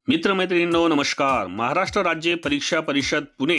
मित्रमैत्रिणींनो नमस्कार. महाराष्ट्र राज्य परीक्षा परिषद पुणे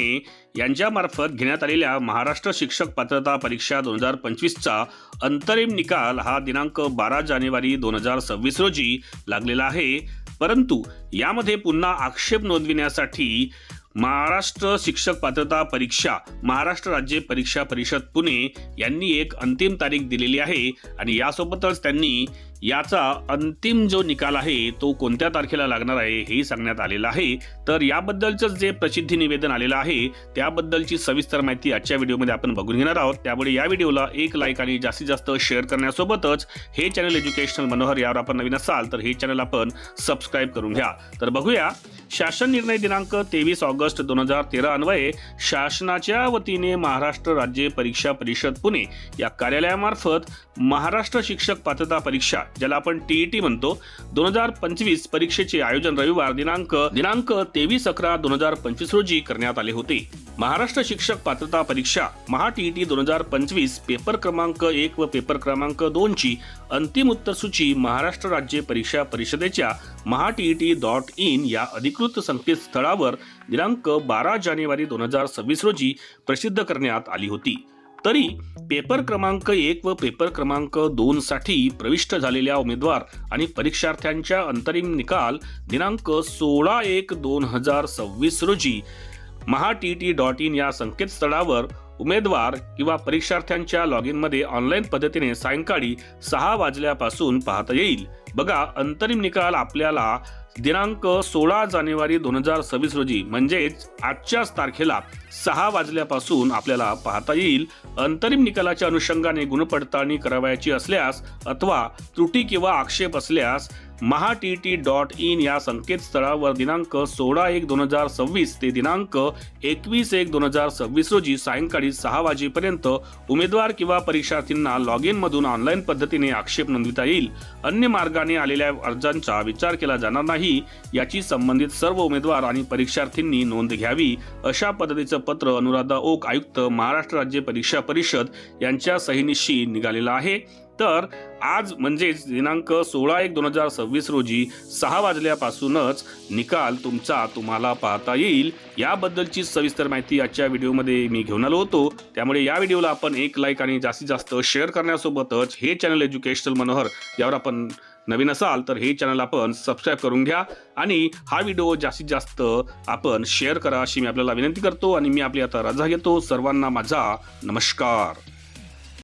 यांच्यामार्फत घेण्यात आलेल्या महाराष्ट्र शिक्षक पात्रता परीक्षा 2025चा अंतरिम निकाल हा दिनांक 12 जानेवारी 2026 रोजी लागलेला आहे. परंतु यामध्ये पुन्हा आक्षेप नोंदविण्यासाठी महाराष्ट्र शिक्षक पात्रता परीक्षा महाराष्ट्र राज्य परीक्षा परिषद पुणे यांनी एक अंतिम तारीख दिलेली आहे आणि यासोबतच त्यांनी याचा अंतिम जो निकाल आहे तो कोणत्या तारखेला लागणार आहे हे सांगण्यात आलेलं आहे. तर याबद्दलचं जे प्रसिद्धी निवेदन आलेलं आहे त्याबद्दलची सविस्तर माहिती आजच्या व्हिडिओमध्ये आपण बघून घेणार आहोत. त्यामुळे या व्हिडिओला एक लाईक आणि जास्तीत जास्त शेअर करण्यासोबतच हे चॅनल एज्युकेशनल मनोहर यावर आपण नवीन असाल तर हे चॅनल आपण सबस्क्राईब करून घ्या. तर बघूया. शासन निर्णय दिनांक 23 ऑगस्ट 2013 अन्वये शासनाच्या वतीने महाराष्ट्र राज्य परीक्षा परिषद पुणे या कार्यालयामार्फत महाराष्ट्र शिक्षक पात्रता परीक्षा ज्याला आपण टीईटी म्हणतो 2025 परीक्षेचे आयोजन रविवार दिनांक 23/11/2025 रोजी करण्यात आले होते. महाराष्ट्र शिक्षक पात्रता परीक्षा महा टीईटी 2025 पेपर क्रमांक 1 व पेपर क्रमांक 2 ची अंतिम उत्तरसूची महाराष्ट्र राज्य परीक्षा परिषदेच्या mahaTET.in या अधिकृत संकेतस्थळावर दिनांक 12 जानेवारी 2026 रोजी प्रसिद्ध करण्यात आली होती. तरी पेपर क्रमांक 1 व पेपर क्रमांक 2 साठी प्रविष्ट झालेल्या उमेदवार आणि परीक्षार्थ्यांच्या अंतरिम निकाल दिनांक 16/1/2026 रोजी mahaTET.in या संकेतस्थळावर उमेदवार किंवा परीक्षार्थ्यांच्या लॉग इन मध्ये ऑनलाईन पद्धतीने सायंकाळी 6 वाजल्यापासून पाहता येईल. बघा, अंतरिम निकाल आपल्याला दिनांक 16 जानेवारी 2026 रोजी म्हणजेच आजच्याच तारखेला 6 वाजल्यापासून आपल्याला पाहता येईल. अंतरिम निकालाच्या अनुषंगाने गुणपडताळणी करावयाची असल्यास अथवा त्रुटी किंवा आक्षेप असल्यास mahaTET.in या संकेतस्थळावर दिनांक 16/1/2026 ते दिनांक 21/1/2026 रोजी सायंकाळी 6 वाजेपर्यंत उमेदवार किंवा परीक्षार्थींना लॉग इन मधून ऑनलाईन पद्धतीने आक्षेप नोंदविता येईल. अन्य मार्गाने आलेल्या अर्जांचा विचार केला जाणार नाही याची संबंधित सर्व उमेदवार आणि परीक्षार्थींनी नोंद घ्यावी अशा पद्धतीचं पत्र अनुराधा ओक आयुक्त महाराष्ट्र राज्य परीक्षा परिषद यांच्या सहीनिशी निघालेलं आहे. तर आज म्हणजेच दिनांक 16/1/2026 रोजी 6 वाजल्यापासूनच निकाल तुम्हाला पाहता येईल. याबद्दलची सविस्तर माहिती आजच्या व्हिडिओमध्ये मी घेऊन आलो होतो. त्यामुळे या व्हिडिओला आपण एक लाईक आणि जास्तीत जास्त शेअर करण्यासोबतच हे चॅनल एज्युकेशनल मनोहर यावर आपण नवीन असाल तर हे चॅनल आपण सबस्क्राईब करून घ्या आणि हा व्हिडिओ जास्तीत जास्त आपण शेअर करा अशी मी आपल्याला विनंती करतो आणि मी आपली आता रजा घेतो. सर्वांना माझा नमस्कार.